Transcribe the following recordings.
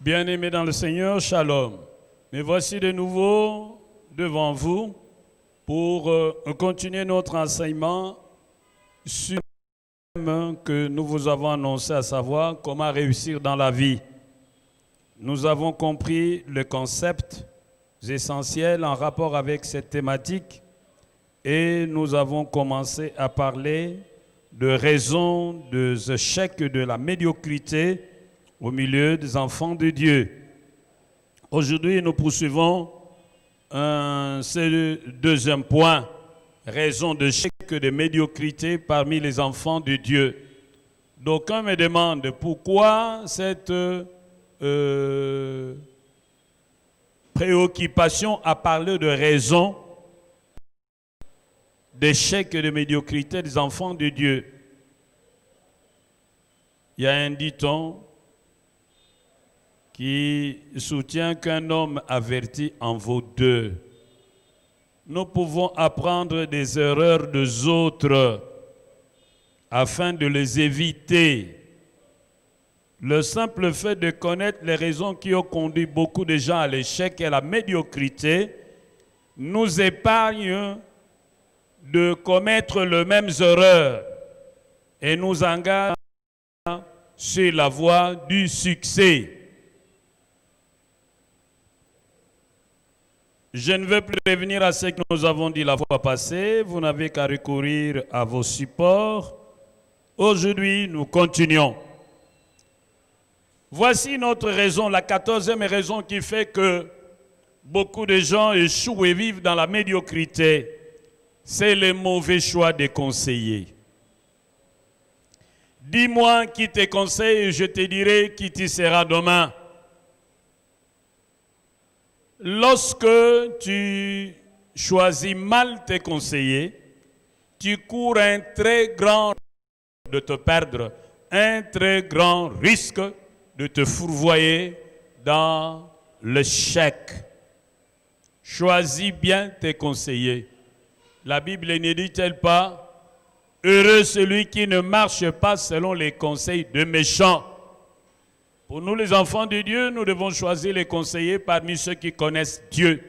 Bien-aimés dans le Seigneur, shalom. Me voici de nouveau devant vous pour continuer notre enseignement sur le thème que nous vous avons annoncé, à savoir comment réussir dans la vie. Nous avons compris le concept essentiel en rapport avec cette thématique et nous avons commencé à parler de raisons des échecs de la médiocrité au milieu des enfants de Dieu. Aujourd'hui, nous poursuivons ce deuxième point, raison d'échec de médiocrité parmi les enfants de Dieu. D'aucuns me demandent pourquoi cette préoccupation à parler de raison d'échec et de médiocrité des enfants de Dieu. Il y a un dicton qui soutient qu'un homme averti en vaut deux. Nous pouvons apprendre des erreurs des autres afin de les éviter. Le simple fait de connaître les raisons qui ont conduit beaucoup de gens à l'échec et à la médiocrité nous épargne de commettre les mêmes erreurs et nous engage sur la voie du succès. Je ne veux plus revenir à ce que nous avons dit la fois passée. Vous n'avez qu'à recourir à vos supports. Aujourd'hui, nous continuons. Voici notre raison, la 14e raison qui fait que beaucoup de gens échouent et vivent dans la médiocrité. C'est le mauvais choix des conseillers. Dis-moi qui te conseille et je te dirai qui tu seras demain. Lorsque tu choisis mal tes conseillers, tu cours un très grand risque de te perdre, un très grand risque de te fourvoyer dans l'échec. Choisis bien tes conseillers. La Bible ne dit-elle pas « Heureux celui qui ne marche pas selon les conseils de méchants ». Pour nous les enfants de Dieu, nous devons choisir les conseillers parmi ceux qui connaissent Dieu,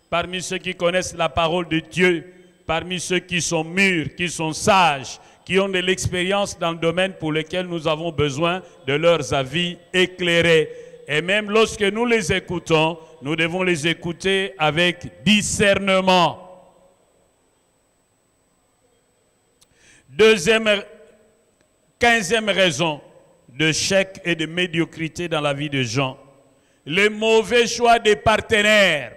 parmi ceux qui connaissent la parole de Dieu, parmi ceux qui sont mûrs, qui sont sages, qui ont de l'expérience dans le domaine pour lequel nous avons besoin de leurs avis éclairés. Et même lorsque nous les écoutons, nous devons les écouter avec discernement. 15e raison d'échec et de médiocrité dans la vie des gens. Le mauvais choix des partenaires.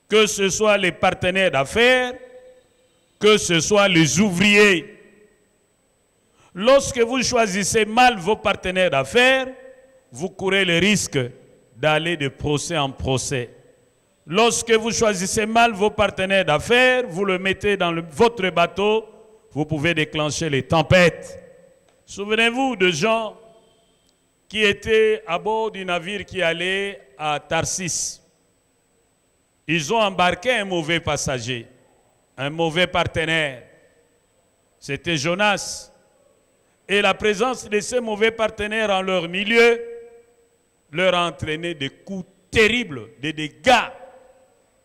Que ce soit les partenaires d'affaires, que ce soit les ouvriers. Lorsque vous choisissez mal vos partenaires d'affaires, vous courez le risque d'aller de procès en procès. Lorsque vous choisissez mal vos partenaires d'affaires, vous le mettez dans votre bateau, vous pouvez déclencher les tempêtes. Souvenez-vous de gens qui étaient à bord du navire qui allait à Tarsis. Ils ont embarqué un mauvais passager, un mauvais partenaire. C'était Jonas. Et la présence de ces mauvais partenaires en leur milieu leur a entraîné des coups terribles, des dégâts.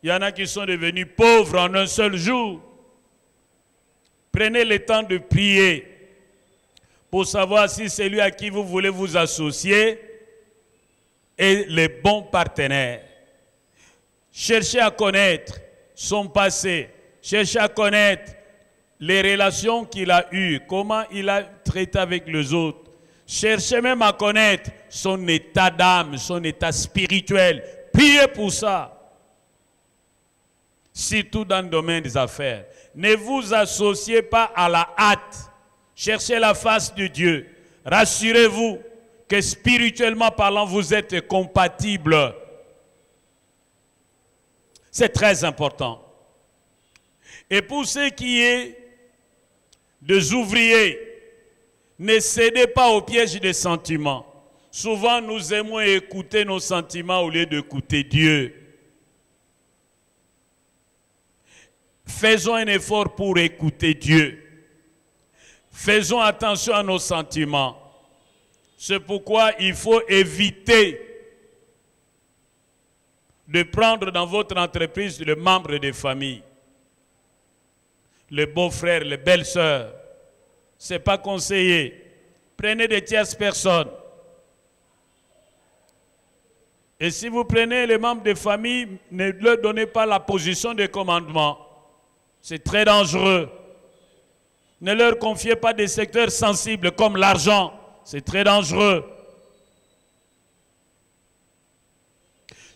Il y en a qui sont devenus pauvres en un seul jour. Prenez le temps de prier pour savoir si celui à qui vous voulez vous associer est le bon partenaire. Cherchez à connaître son passé. Cherchez à connaître les relations qu'il a eues, comment il a traité avec les autres. Cherchez même à connaître son état d'âme, son état spirituel. Priez pour ça. Surtout dans le domaine des affaires. Ne vous associez pas à la hâte. Cherchez la face de Dieu. Rassurez-vous que spirituellement parlant, vous êtes compatibles. C'est très important. Et pour ce qui est des ouvriers, ne cédez pas au piège des sentiments. Souvent, nous aimons écouter nos sentiments au lieu d'écouter Dieu. Faisons un effort pour écouter Dieu. Faisons attention à nos sentiments. C'est pourquoi il faut éviter de prendre dans votre entreprise le membre de famille, les beaux-frères, les belles-sœurs. Ce n'est pas conseillé. Prenez des tierces personnes. Et si vous prenez les membres de famille, ne leur donnez pas la position de commandement. C'est très dangereux. Ne leur confiez pas des secteurs sensibles comme l'argent. C'est très dangereux.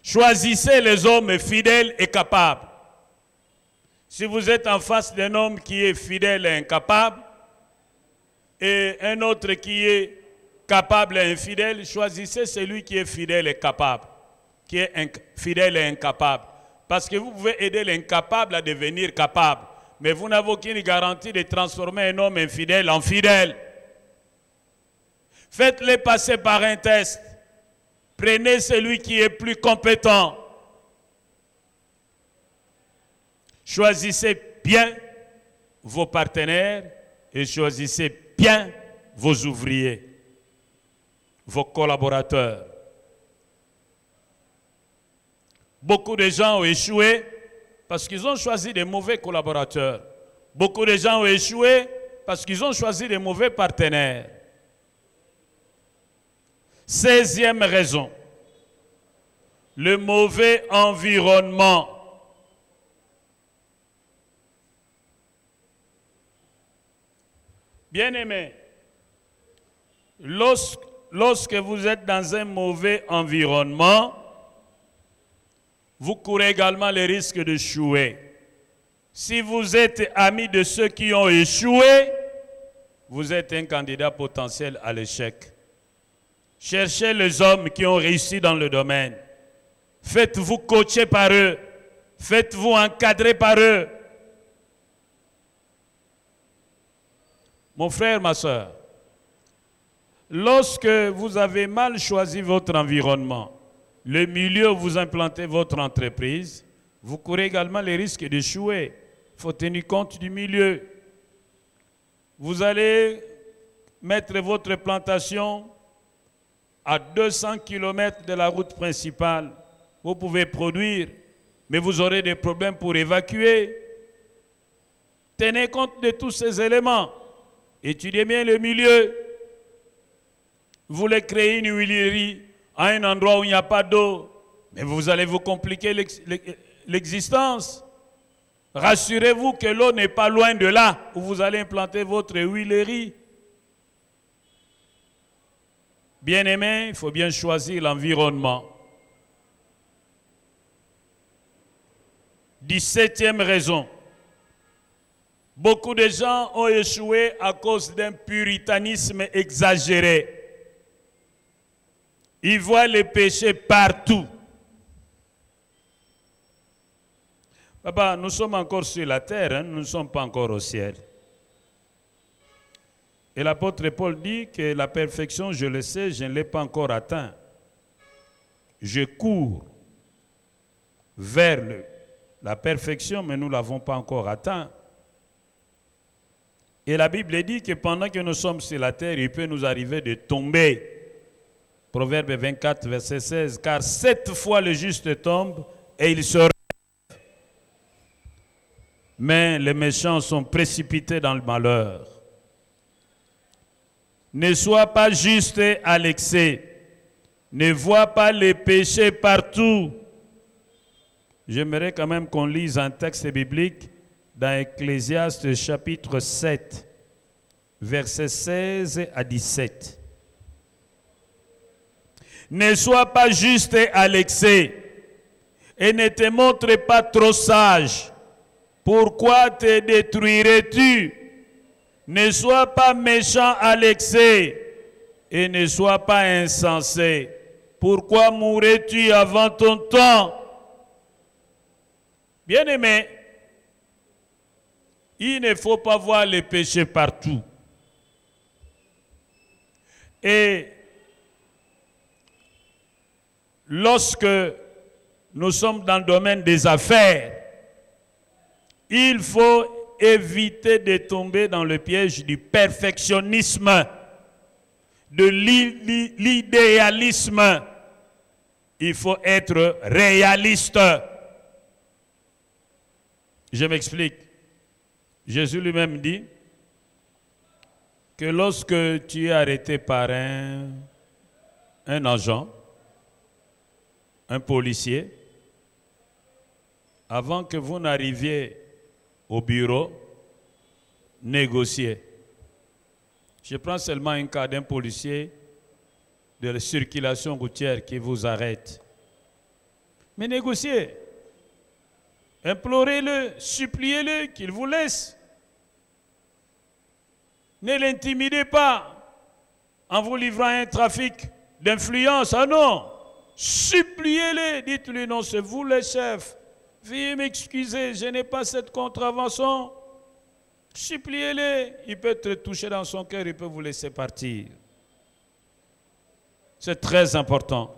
Choisissez les hommes fidèles et capables. Si vous êtes en face d'un homme qui est fidèle et incapable, et un autre qui est capable et infidèle, choisissez celui qui est fidèle et capable, qui est fidèle et incapable. Parce que vous pouvez aider l'incapable à devenir capable, mais vous n'avez aucune garantie de transformer un homme infidèle en fidèle. Faites-les passer par un test. Prenez celui qui est plus compétent. Choisissez bien vos partenaires et choisissez bien vos ouvriers, vos collaborateurs. Beaucoup de gens ont échoué parce qu'ils ont choisi des mauvais collaborateurs. Beaucoup de gens ont échoué parce qu'ils ont choisi des mauvais partenaires. 16e raison, le mauvais environnement. Bien-aimés, lorsque vous êtes dans un mauvais environnement, vous courez également le risque d'échouer. Si vous êtes ami de ceux qui ont échoué, vous êtes un candidat potentiel à l'échec. Cherchez les hommes qui ont réussi dans le domaine. Faites-vous coacher par eux. Faites-vous encadrer par eux. Mon frère, ma soeur, lorsque vous avez mal choisi votre environnement, le milieu où vous implantez votre entreprise, vous courez également les risques d'échouer. Il faut tenir compte du milieu. Vous allez mettre votre plantation à 200 km de la route principale. Vous pouvez produire, mais vous aurez des problèmes pour évacuer. Tenez compte de tous ces éléments. Étudiez bien le milieu. Vous voulez créer une huilerie à un endroit où il n'y a pas d'eau, mais vous allez vous compliquer l'existence. Rassurez-vous que l'eau n'est pas loin de là où vous allez implanter votre huilerie. Bien-aimé, il faut bien choisir l'environnement. 17e raison. Beaucoup de gens ont échoué à cause d'un puritanisme exagéré. Ils voient les péchés partout. Papa, nous sommes encore sur la terre, hein, nous ne sommes pas encore au ciel. Et l'apôtre Paul dit que la perfection, je le sais, je ne l'ai pas encore atteint. Je cours vers la perfection, mais nous ne l'avons pas encore atteint. Et la Bible dit que pendant que nous sommes sur la terre, il peut nous arriver de tomber. Proverbe 24, verset 16. Car 7 fois le juste tombe et il se relève. Mais les méchants sont précipités dans le malheur. Ne sois pas juste à l'excès. Ne vois pas les péchés partout. J'aimerais quand même qu'on lise un texte biblique dans Ecclésiaste chapitre 7, versets 16 à 17. Ne sois pas juste à l'excès et ne te montre pas trop sage. Pourquoi te détruirais-tu? Ne sois pas méchant à l'excès et ne sois pas insensé. Pourquoi mourrais-tu avant ton temps? Bien-aimé, il ne faut pas voir les péchés partout. Et lorsque nous sommes dans le domaine des affaires, il faut éviter de tomber dans le piège du perfectionnisme. de l'idéalisme. Il faut être réaliste. Je m'explique. Jésus lui-même dit que lorsque tu es arrêté par un agent, un policier, avant que vous n'arriviez au bureau, négociez. Je prends seulement un cas d'un policier de la circulation routière qui vous arrête. Mais négociez. Implorez-le, suppliez-le qu'il vous laisse. Ne l'intimidez pas en vous livrant à un trafic d'influence. Ah non! Suppliez-le, dites-lui non, c'est vous le chef. Veuillez m'excuser, je n'ai pas cette contravention. Suppliez-le, il peut être touché dans son cœur, il peut vous laisser partir. C'est très important.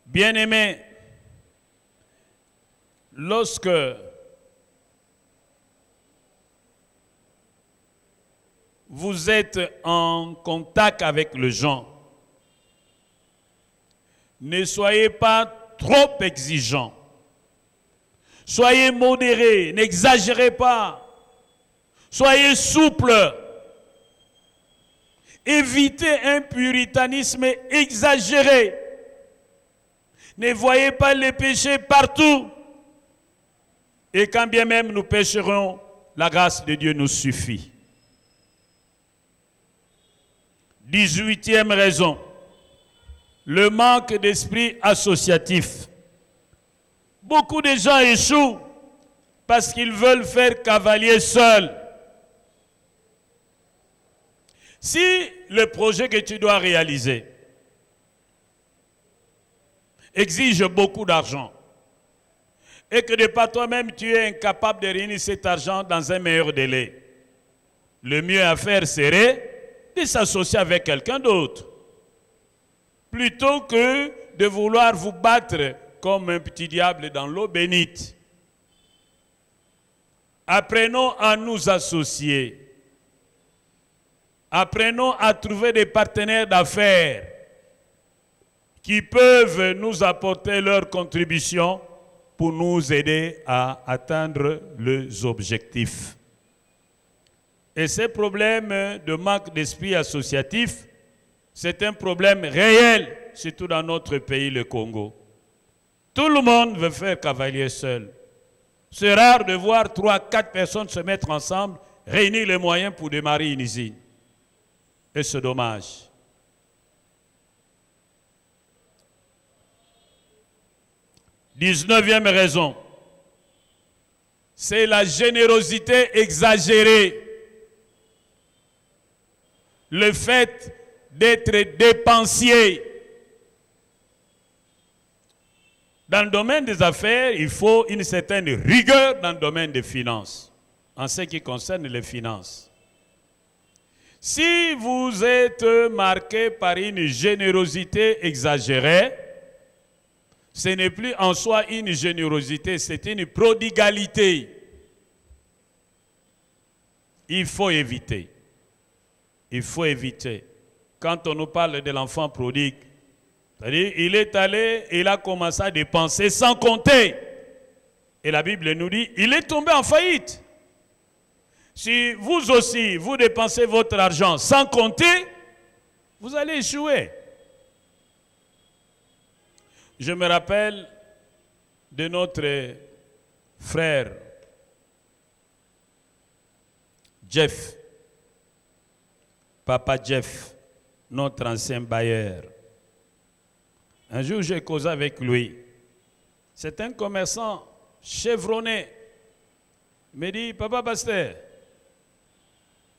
Bien-aimés, lorsque vous êtes en contact avec les gens, ne soyez pas trop exigeants. Soyez modérés, n'exagérez pas. Soyez souples. Évitez un puritanisme exagéré. Ne voyez pas les péchés partout. Et quand bien même nous pécherons, la grâce de Dieu nous suffit. 18e raison, le manque d'esprit associatif. Beaucoup de gens échouent parce qu'ils veulent faire cavalier seul. Si le projet que tu dois réaliser exige beaucoup d'argent et que de par toi-même tu es incapable de réunir cet argent dans un meilleur délai, le mieux à faire serait de s'associer avec quelqu'un d'autre plutôt que de vouloir vous battre comme un petit diable dans l'eau bénite. Apprenons à nous associer. Apprenons à trouver des partenaires d'affaires qui peuvent nous apporter leur contribution pour nous aider à atteindre les objectifs. Et ces problèmes de manque d'esprit associatif, c'est un problème réel, surtout dans notre pays, le Congo. Tout le monde veut faire cavalier seul. C'est rare de voir 3-4 personnes se mettre ensemble, réunir les moyens pour démarrer une usine. Et c'est dommage. Dix-neuvième raison, c'est la générosité exagérée. Le fait d'être dépensier. Dans le domaine des affaires, il faut une certaine rigueur dans le domaine des finances, en ce qui concerne les finances. Si vous êtes marqué par une générosité exagérée, ce n'est plus en soi une générosité, c'est une prodigalité. Il faut éviter. Il faut éviter. Quand on nous parle de l'enfant prodigue, c'est-à-dire il est allé, il a commencé à dépenser sans compter. Et la Bible nous dit, il est tombé en faillite. Si vous aussi, vous dépensez votre argent sans compter, vous allez échouer. Je me rappelle de notre frère Jeff, Papa Jeff, notre ancien bailleur. Un jour, j'ai causé avec lui. C'est un commerçant chevronné. Il me dit, Papa Pasteur,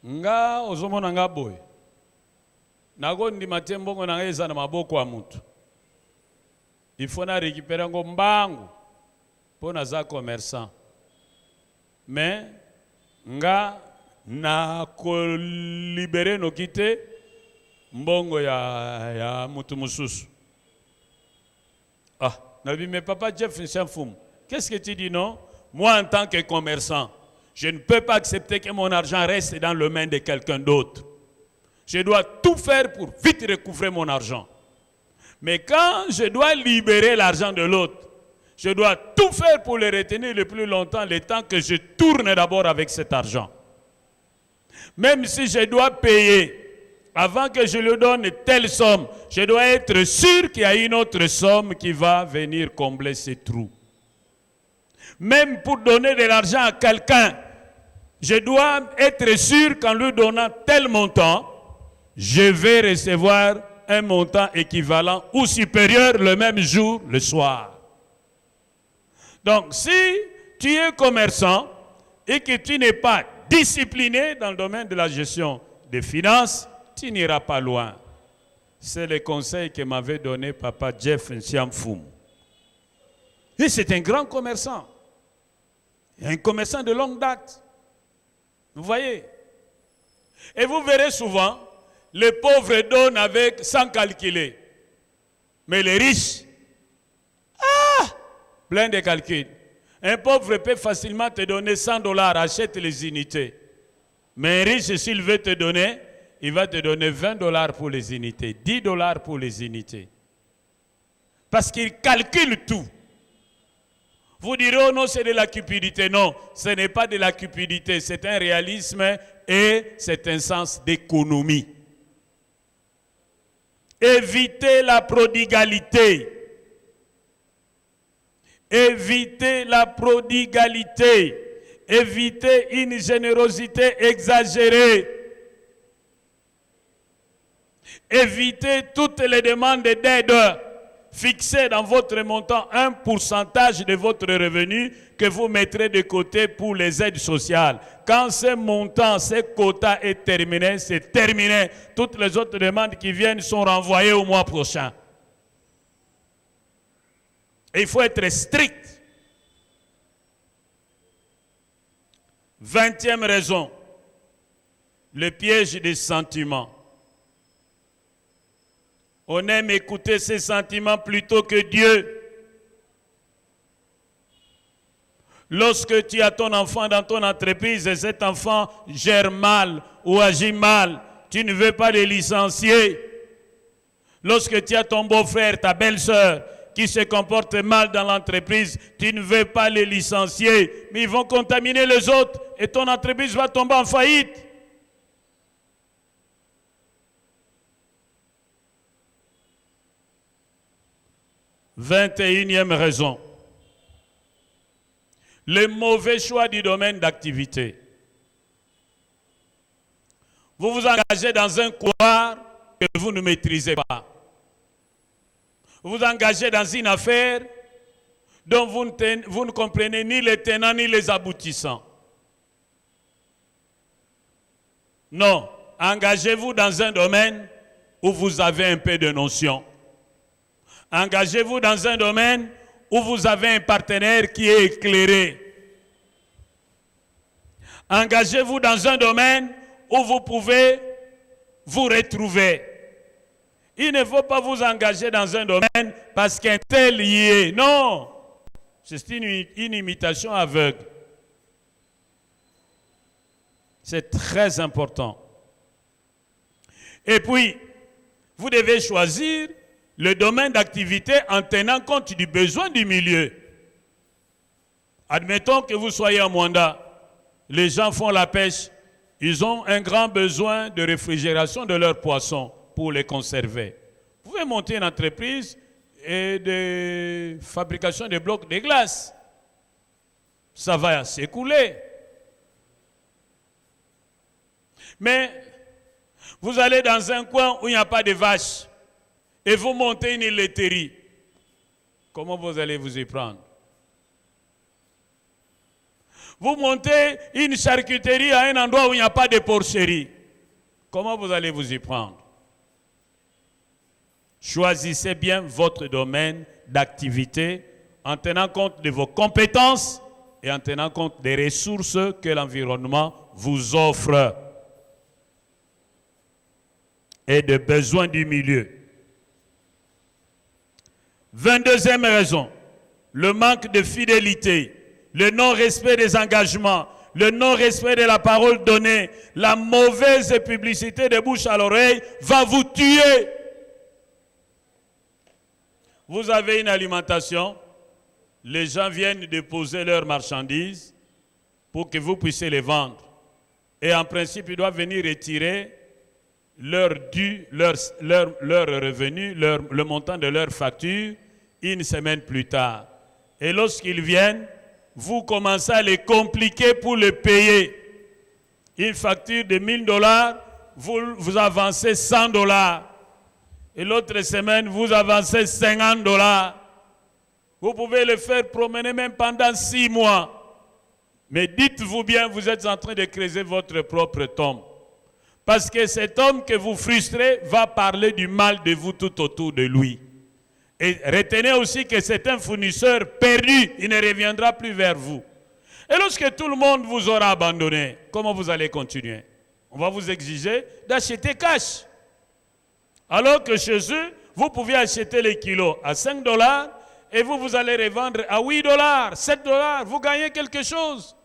nga ozomona nga boy. Nago ndimate mbongo na ngeza na maboko ya mutu. Il faut na récupérer ngo mbangu pour naza commerçant. Mais nga na ko libérer no kite mbongo ya mutu mususu. Ah, mais Papa Jeff, qu'est-ce que tu dis non? Moi, en tant que commerçant, je ne peux pas accepter que mon argent reste dans les mains de quelqu'un d'autre. Je dois tout faire pour vite recouvrer mon argent. Mais quand je dois libérer l'argent de l'autre, je dois tout faire pour le retenir le plus longtemps, le temps que je tourne d'abord avec cet argent. Même si je dois payer, avant que je lui donne telle somme, je dois être sûr qu'il y a une autre somme qui va venir combler ces trous. Même pour donner de l'argent à quelqu'un, je dois être sûr qu'en lui donnant tel montant, je vais recevoir un montant équivalent ou supérieur le même jour, le soir. Donc, si tu es commerçant et que tu n'es pas discipliné dans le domaine de la gestion des finances, tu n'iras pas loin. C'est le conseil que m'avait donné papa Jeff Nsiamfoum. Et c'est un grand commerçant. Un commerçant de longue date. Vous voyez? Et vous verrez souvent, les pauvres donnent avec sans calculer. Mais les riches, plein de calculs. Un pauvre peut facilement te donner $100, achète les unités. Mais un riche, s'il veut te donner, il va te donner $20 pour les unités, $10 pour les unités. Parce qu'il calcule tout. Vous direz, oh non, c'est de la cupidité. Non, ce n'est pas de la cupidité, c'est un réalisme et c'est un sens d'économie. Évitez la prodigalité. Évitez la prodigalité. Évitez une générosité exagérée. Évitez toutes les demandes d'aide. Fixez dans votre montant un pourcentage de votre revenu que vous mettrez de côté pour les aides sociales. Quand ce montant, ce quota est terminé, c'est terminé. Toutes les autres demandes qui viennent sont renvoyées au mois prochain. Et il faut être strict. 20e raison, le piège des sentiments. On aime écouter ses sentiments plutôt que Dieu. Lorsque tu as ton enfant dans ton entreprise et cet enfant gère mal ou agit mal, tu ne veux pas le licencier. Lorsque tu as ton beau-frère, ta belle-sœur qui se comporte mal dans l'entreprise, tu ne veux pas les licencier, mais ils vont contaminer les autres et ton entreprise va tomber en faillite. « 21e raison. Le mauvais choix du domaine d'activité. Vous vous engagez dans un couloir que vous ne maîtrisez pas. Vous vous engagez dans une affaire dont vous ne comprenez ni les tenants ni les aboutissants. Non, engagez-vous dans un domaine où vous avez un peu de notion. Engagez-vous dans un domaine où vous avez un partenaire qui est éclairé. Engagez-vous dans un domaine où vous pouvez vous retrouver. Il ne faut pas vous engager dans un domaine parce qu'un tel y est. Non, c'est une imitation aveugle. C'est très important. Et puis, vous devez choisir le domaine d'activité en tenant compte du besoin du milieu. Admettons que vous soyez à Mwanda, les gens font la pêche, ils ont un grand besoin de réfrigération de leurs poissons pour les conserver. Vous pouvez monter une entreprise et de fabrication de blocs de glace. Ça va s'écouler. Mais vous allez dans un coin où il n'y a pas de vaches et vous montez une laiterie. Comment vous allez vous y prendre? Vous montez une charcuterie à un endroit où il n'y a pas de porcherie. Comment vous allez vous y prendre? Choisissez bien votre domaine d'activité en tenant compte de vos compétences et en tenant compte des ressources que l'environnement vous offre et des besoins du milieu. 22e raison, le manque de fidélité, le non-respect des engagements, le non-respect de la parole donnée, la mauvaise publicité de bouche à l'oreille va vous tuer. Vous avez une alimentation, les gens viennent déposer leurs marchandises pour que vous puissiez les vendre. Et en principe, ils doivent venir retirer leur dû, leur revenu, le montant de leur facture une semaine plus tard. Et lorsqu'ils viennent, vous commencez à les compliquer pour les payer. Une facture de $1000, vous avancez $100. Et l'autre semaine, vous avancez $50. Vous pouvez le faire promener même pendant 6 mois. Mais dites-vous bien, vous êtes en train de creuser votre propre tombe. Parce que cet homme que vous frustrez va parler du mal de vous tout autour de lui. Et retenez aussi que c'est un fournisseur perdu, il ne reviendra plus vers vous. Et lorsque tout le monde vous aura abandonné, comment vous allez continuer? On va vous exiger d'acheter cash. Alors que chez eux, vous pouviez acheter les kilos à $5 et vous allez revendre à $8, $7, vous gagnez quelque chose.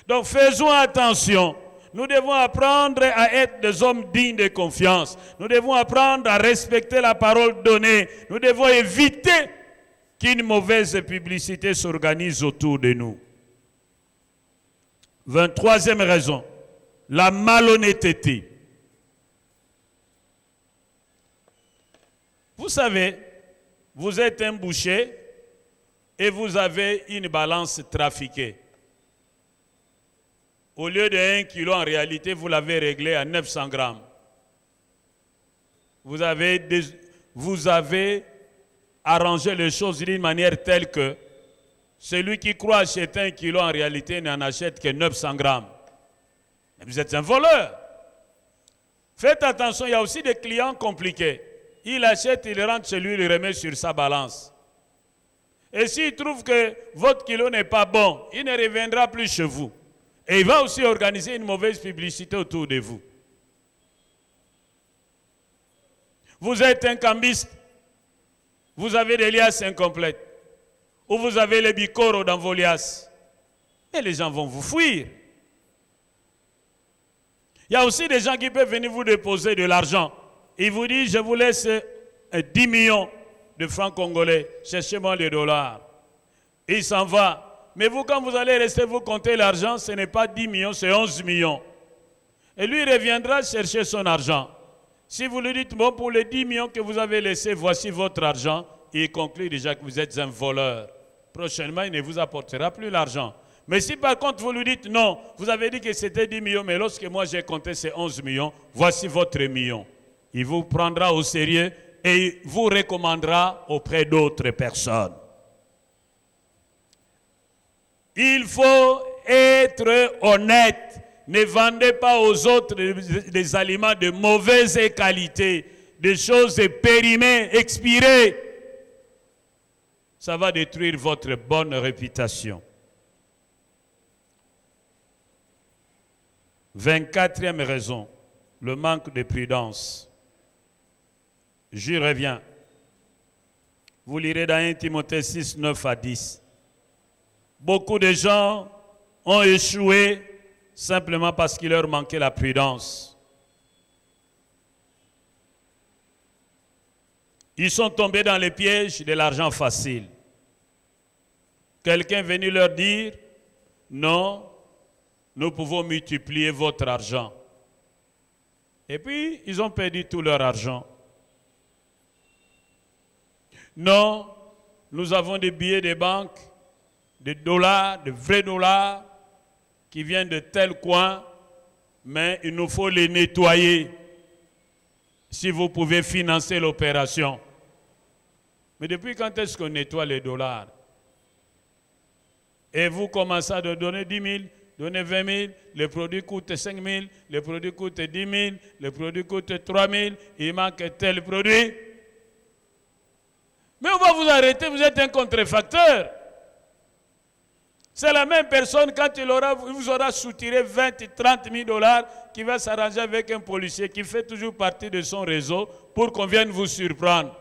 Donc faisons attention. Nous devons apprendre à être des hommes dignes de confiance. Nous devons apprendre à respecter la parole donnée. Nous devons éviter qu'une mauvaise publicité s'organise autour de nous. 23e raison, la malhonnêteté. Vous savez, vous êtes un boucher et vous avez une balance trafiquée. Au lieu de 1 kilo, en réalité, vous l'avez réglé à 900 grammes. Vous avez arrangé les choses d'une manière telle que celui qui croit acheter 1 kilo, en réalité, n'en achète que 900 grammes. Vous êtes un voleur. Faites attention, il y a aussi des clients compliqués. Il achète, il rentre chez lui, il remet sur sa balance. Et s'il trouve que votre kilo n'est pas bon, il ne reviendra plus chez vous. Et il va aussi organiser une mauvaise publicité autour de vous. Vous êtes un cambiste, vous avez des liasses incomplètes, ou vous avez les bicoros dans vos liasses. Et les gens vont vous fuir. Il y a aussi des gens qui peuvent venir vous déposer de l'argent. Ils vous disent, je vous laisse 10 millions de francs congolais, cherchez-moi les dollars. Et il s'en va. Mais vous, quand vous allez rester, vous comptez l'argent, ce n'est pas 10 millions, c'est 11 millions. Et lui, il reviendra chercher son argent. Si vous lui dites, bon, pour les 10 millions que vous avez laissés, voici votre argent, il conclut déjà que vous êtes un voleur. Prochainement, il ne vous apportera plus l'argent. Mais si par contre vous lui dites, non, vous avez dit que c'était 10 millions, mais lorsque moi j'ai compté ces 11 millions, voici votre million. Il vous prendra au sérieux et vous recommandera auprès d'autres personnes. Il faut être honnête. Ne vendez pas aux autres des aliments de mauvaise qualité, des choses périmées, expirées. Ça va détruire votre bonne réputation. 24e raison, le manque de prudence. J'y reviens. Vous lirez dans 1 Timothée 6, 9 à 10. Beaucoup de gens ont échoué simplement parce qu'il leur manquait la prudence. Ils sont tombés dans les pièges de l'argent facile. Quelqu'un est venu leur dire, non, nous pouvons multiplier votre argent. Et puis, ils ont perdu tout leur argent. Non, nous avons des billets de banque, des dollars, de vrais dollars, qui viennent de tel coin, mais il nous faut les nettoyer. Si vous pouvez financer l'opération. Mais depuis quand est-ce qu'on nettoie les dollars? Et vous commencez à donner 10 000, donner 20 000, le produit coûte 5 000, le produit coûte 10 000, le produit coûte 3 000, il manque tel produit. Mais on va vous arrêter, vous êtes un contrefacteur. C'est la même personne, quand il vous aura soutiré 20 et 30 000 dollars, qui va s'arranger avec un policier qui fait toujours partie de son réseau pour qu'on vienne vous surprendre.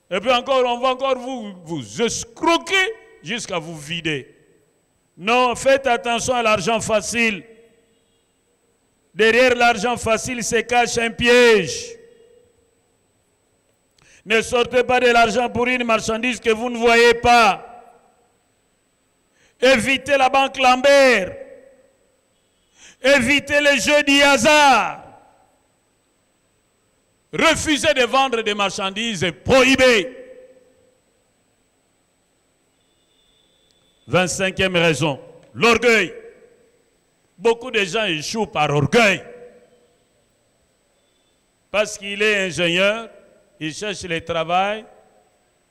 Et puis encore, on va encore vous escroquer jusqu'à vous vider. Non, faites attention à l'argent facile. Derrière l'argent facile se cache un piège. Ne sortez pas de l'argent pour une marchandise que vous ne voyez pas. Évitez la banque Lambert. Évitez les jeux du hasard. Refusez de vendre des marchandises prohibées. 25e raison, l'orgueil. Beaucoup de gens échouent par orgueil. Parce qu'il est ingénieur, il cherche le travail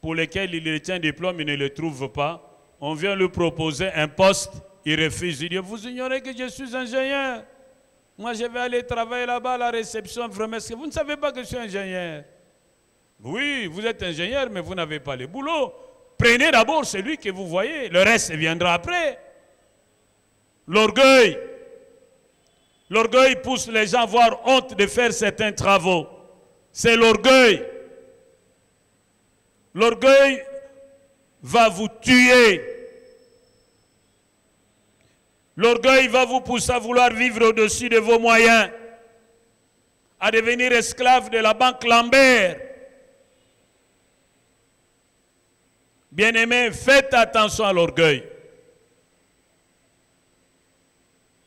pour lequel il retient un diplôme, il ne le trouve pas. On vient lui proposer un poste, il refuse. Il dit, vous ignorez que je suis ingénieur. Moi, je vais aller travailler là-bas à la réception. Vraiment, est-ce que vous ne savez pas que je suis ingénieur? Oui, vous êtes ingénieur, mais vous n'avez pas le boulot. Prenez d'abord celui que vous voyez, le reste viendra après. L'orgueil. L'orgueil pousse les gens à avoir honte de faire certains travaux. C'est l'orgueil. L'orgueil va vous tuer. L'orgueil va vous pousser à vouloir vivre au-dessus de vos moyens, à devenir esclave de la banque Lambert. Bien-aimés, faites attention à l'orgueil.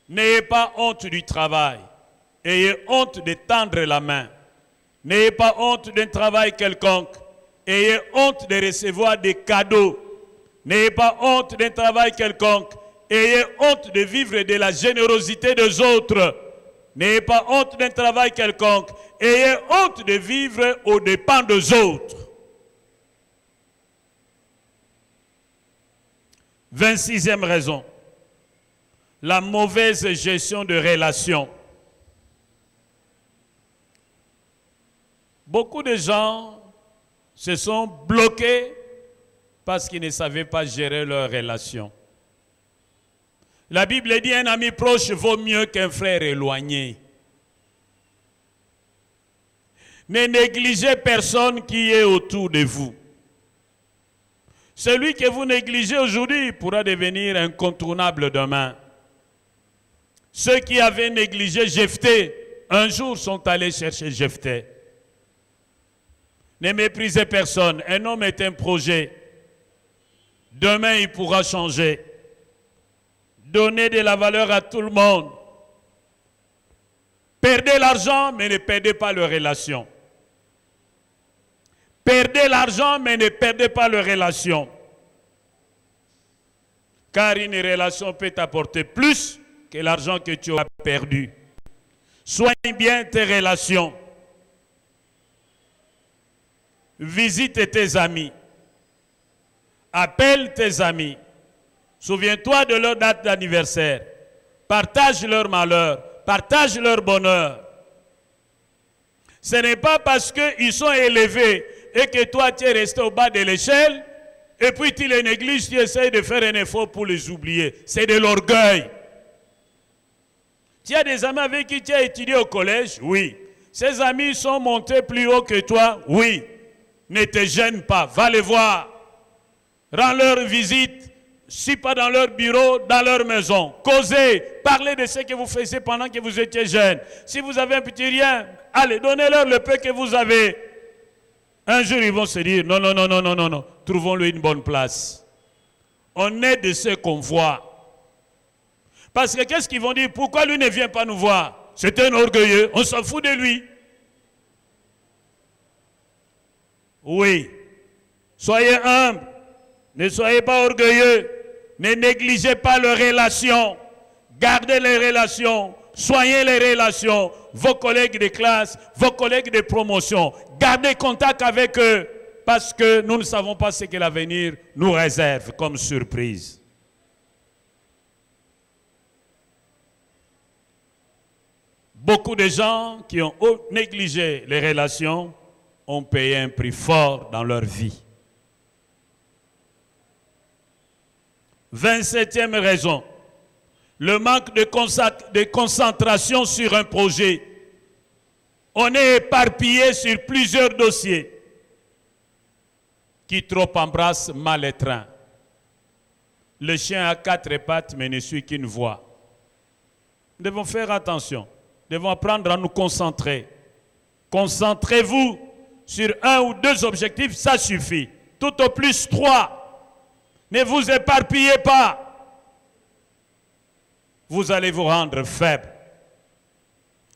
N'ayez pas honte du travail. Ayez honte de tendre la main. N'ayez pas honte d'un travail quelconque. Ayez honte de recevoir des cadeaux. N'ayez pas honte d'un travail quelconque. Ayez honte de vivre de la générosité des autres. N'ayez pas honte d'un travail quelconque. Ayez honte de vivre aux dépens des autres. 26e raison. La mauvaise gestion de relations. Beaucoup de gens se sont bloqués parce qu'ils ne savaient pas gérer leurs relations. La Bible dit un ami proche vaut mieux qu'un frère éloigné. Ne négligez personne qui est autour de vous. Celui que vous négligez aujourd'hui pourra devenir incontournable demain. Ceux qui avaient négligé Jephthé, un jour sont allés chercher Jephthé. Ne méprisez personne. Un homme est un projet. Demain, il pourra changer. Donnez de la valeur à tout le monde. Perdez l'argent, mais ne perdez pas les relations. Perdez l'argent, mais ne perdez pas les relations. Car une relation peut t'apporter plus que l'argent que tu as perdu. Soigne bien tes relations. Visite tes amis. Appelle tes amis. Souviens-toi de leur date d'anniversaire. Partage leur malheur. Partage leur bonheur. Ce n'est pas parce qu'ils sont élevés et que toi tu es resté au bas de l'échelle et puis tu les négliges, tu essaies de faire un effort pour les oublier. C'est de l'orgueil. Tu as des amis avec qui tu as étudié au collège? Oui. Ces amis sont montés plus haut que toi? Oui. Ne te gêne pas, va les voir. Rends leur visite, si pas dans leur bureau, dans leur maison. Causez, parlez de ce que vous faisiez pendant que vous étiez jeune. Si vous avez un petit rien, allez, donnez-leur le peu que vous avez. Un jour, ils vont se dire, non, non, non, non, non, non, non, trouvons-lui une bonne place. On est de ceux qu'on voit. Parce que qu'est-ce qu'ils vont dire? Pourquoi lui ne vient pas nous voir? C'est un orgueilleux, on s'en fout de lui. Oui, soyez humbles, ne soyez pas orgueilleux, ne négligez pas les relations, gardez les relations, soignez les relations, vos collègues de classe, vos collègues de promotion, gardez contact avec eux, parce que nous ne savons pas ce que l'avenir nous réserve comme surprise. Beaucoup de gens qui ont négligé les relations ont payé un prix fort dans leur vie. 27e raison, le manque de concentration sur un projet. On est éparpillé sur plusieurs dossiers. Qui trop embrasse mal les trains. Le chien a 4 pattes, mais ne suit qu'une voie. Nous devons faire attention. Nous devons apprendre à nous concentrer. Concentrez-vous sur 1 ou 2 objectifs, ça suffit. Tout au plus 3. Ne vous éparpillez pas. Vous allez vous rendre faible.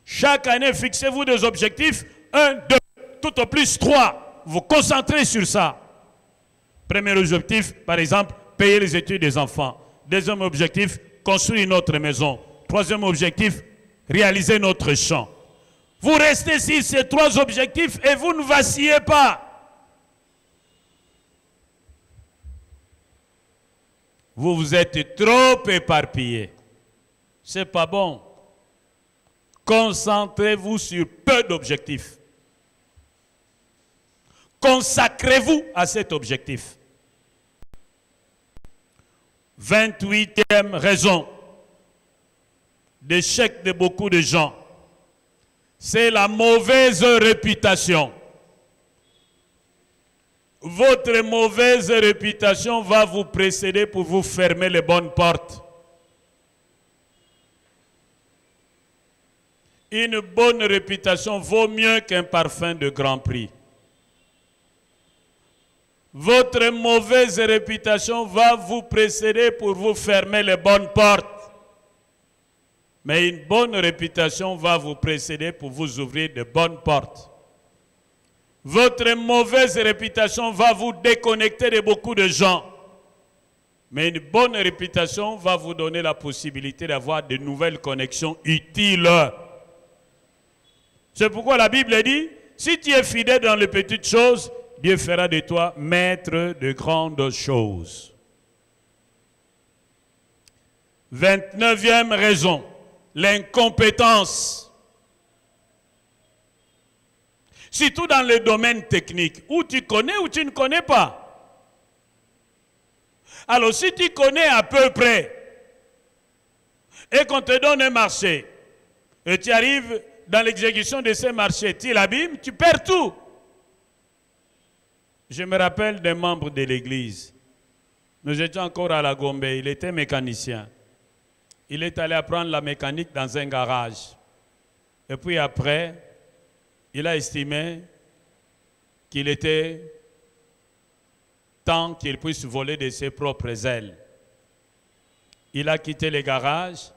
Chaque année, fixez-vous des objectifs. 1, 2, tout au plus 3. Vous concentrez sur ça. Premier objectif, par exemple, payer les études des enfants. Deuxième objectif, construire notre maison. Troisième objectif, réaliser notre champ. Vous restez sur ces 3 objectifs et vous ne vacillez pas. Vous vous êtes trop éparpillés. C'est pas bon. Concentrez-vous sur peu d'objectifs. Consacrez-vous à cet objectif. 28e raison d'échec de beaucoup de gens, c'est la mauvaise réputation. Votre mauvaise réputation va vous précéder pour vous fermer les bonnes portes. Une bonne réputation vaut mieux qu'un parfum de grand prix. Votre mauvaise réputation va vous précéder pour vous fermer les bonnes portes. Mais une bonne réputation va vous précéder pour vous ouvrir de bonnes portes. Votre mauvaise réputation va vous déconnecter de beaucoup de gens. Mais une bonne réputation va vous donner la possibilité d'avoir de nouvelles connexions utiles. C'est pourquoi la Bible dit, si tu es fidèle dans les petites choses, Dieu fera de toi maître de grandes choses. 29e raison, l'incompétence. Surtout dans le domaine technique, où tu connais ou tu ne connais pas. Alors si tu connais à peu près, et qu'on te donne un marché, et tu arrives dans l'exécution de ce marché, tu l'abîmes, tu perds tout. Je me rappelle d'un membre de l'église. Nous étions encore à la Gombe, il était mécanicien. Il est allé apprendre la mécanique dans un garage. Et puis après, il a estimé qu'il était temps qu'il puisse voler de ses propres ailes. Il a quitté le garage,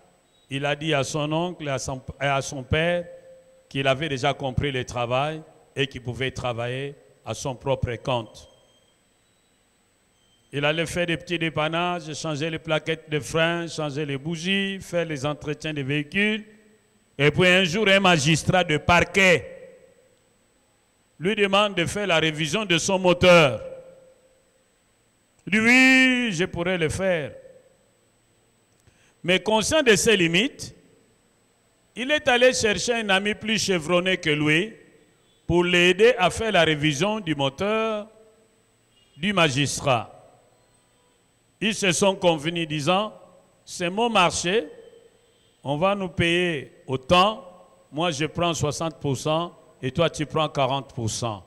il a dit à son oncle et à son père qu'il avait déjà compris le travail et qu'il pouvait travailler à son propre compte. Il allait faire des petits dépannages, changer les plaquettes de frein, changer les bougies, faire les entretiens des véhicules. Et puis un jour, un magistrat de parquet lui demande de faire la révision de son moteur. Il dit oui, je pourrais le faire. Mais conscient de ses limites, il est allé chercher un ami plus chevronné que lui pour l'aider à faire la révision du moteur du magistrat. Ils se sont convenus disant, c'est mon marché, on va nous payer autant, moi je prends 60% et toi tu prends 40%.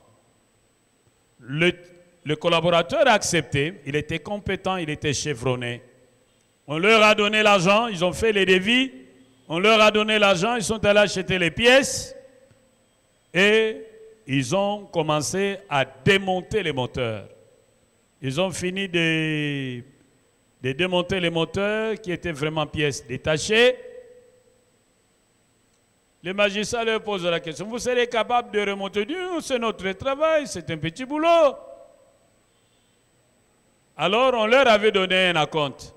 Le collaborateur a accepté, il était compétent, il était chevronné. On leur a donné l'argent, ils ont fait les devis, on leur a donné l'argent, ils sont allés acheter les pièces et ils ont commencé à démonter les moteurs. Ils ont fini de démonter les moteurs qui étaient vraiment pièces détachées. Le magistrat leur pose la question, vous serez capable de remonter? C'est notre travail, c'est un petit boulot. Alors on leur avait donné un acompte.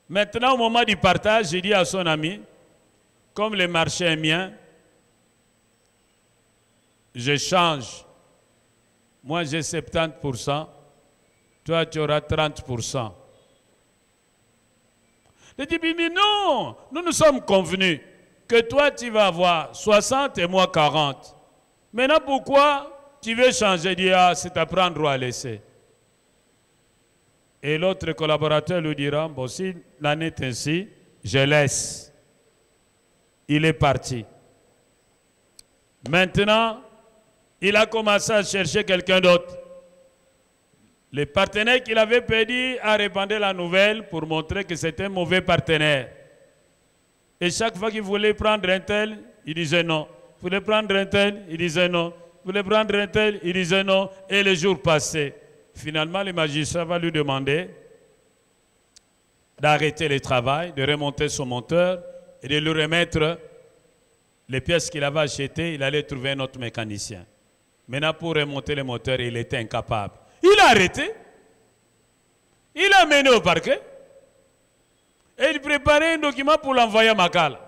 Maintenant, au moment du partage, j'ai dit à son ami, comme le marché est mien, je change. Moi, j'ai 70%, toi, tu auras 30%. Il dit, mais non, nous nous sommes convenus que toi, tu vas avoir 60 et moi 40. Maintenant, pourquoi tu veux changer? Il dit, ah, c'est à prendre ou à laisser. Et l'autre collaborateur lui dira, bon, si l'année est ainsi, je laisse. Il est parti. Maintenant, il a commencé à chercher quelqu'un d'autre. Le partenaire qu'il avait perdu a répandu la nouvelle pour montrer que c'était un mauvais partenaire. Et chaque fois qu'il voulait prendre un tel, il disait non. Il voulait prendre un tel, il disait non. Il voulait prendre un tel, il disait non. Et les jours passaient. Finalement, le magistrat va lui demander d'arrêter le travail, de remonter son moteur et de lui remettre les pièces qu'il avait achetées. Il allait trouver un autre mécanicien. Maintenant, pour remonter le moteur, il était incapable. Il a arrêté. Il l'a mené au parquet. Et il préparait un document pour l'envoyer à Makala.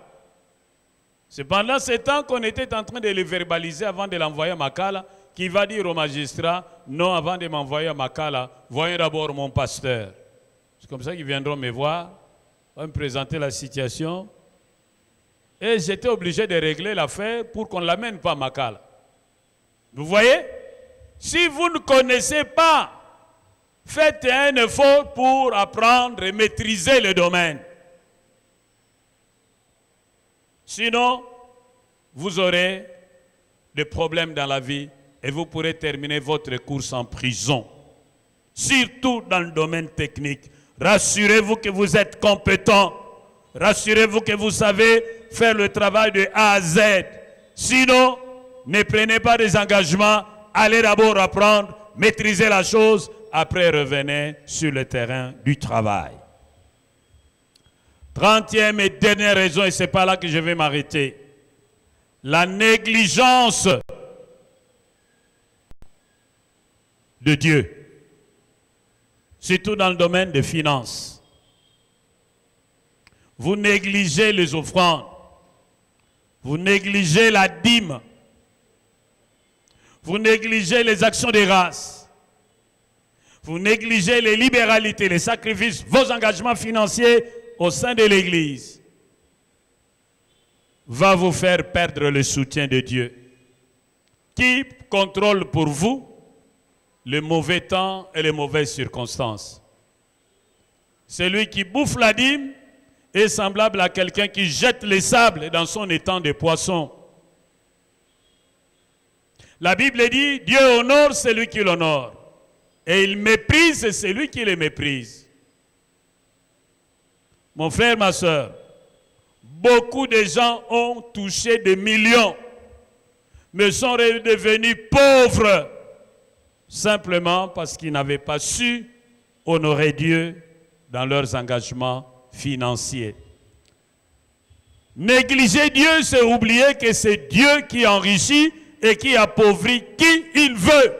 C'est pendant ce temps qu'on était en train de le verbaliser avant de l'envoyer à Makala, qui va dire au magistrat, non, avant de m'envoyer à Makala, voyez d'abord mon pasteur. C'est comme ça qu'ils viendront me voir, vont me présenter la situation. Et j'étais obligé de régler l'affaire pour qu'on ne l'amène pas à Makala. Vous voyez? Si vous ne connaissez pas, faites un effort pour apprendre et maîtriser le domaine. Sinon, vous aurez des problèmes dans la vie et vous pourrez terminer votre course en prison. Surtout dans le domaine technique. Rassurez-vous que vous êtes compétent. Rassurez-vous que vous savez faire le travail de A à Z. Sinon, ne prenez pas des engagements. Allez d'abord apprendre, maîtriser la chose. Après, revenez sur le terrain du travail. 30e et dernière raison, et c'est pas là que je vais m'arrêter. La négligence de Dieu. Surtout dans le domaine des finances. Vous négligez les offrandes. Vous négligez la dîme. Vous négligez les actions de grâce. Vous négligez les libéralités, les sacrifices, vos engagements financiers au sein de l'Église. Va vous faire perdre le soutien de Dieu. Qui contrôle pour vous les mauvais temps et les mauvaises circonstances? Celui qui bouffe la dîme est semblable à quelqu'un qui jette les sables dans son étang de poissons. La Bible dit, Dieu honore celui qui l'honore. Et il méprise celui qui le méprise. Mon frère, ma soeur, beaucoup de gens ont touché des millions, mais sont devenus pauvres, simplement parce qu'ils n'avaient pas su honorer Dieu dans leurs engagements financiers. Négliger Dieu, c'est oublier que c'est Dieu qui enrichit et qui appauvrit qui il veut.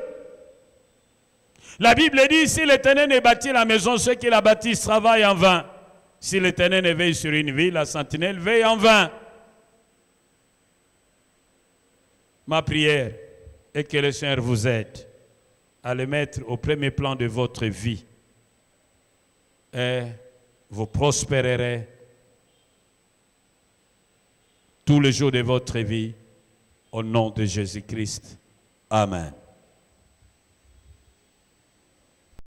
La Bible dit, si l'Éternel ne bâtit la maison, ceux qui la bâtissent travaillent en vain. Si l'Éternel ne veille sur une ville, la sentinelle veille en vain. Ma prière est que le Seigneur vous aide à le mettre au premier plan de votre vie. Et vous prospérerez tous les jours de votre vie au nom de Jésus-Christ. Amen.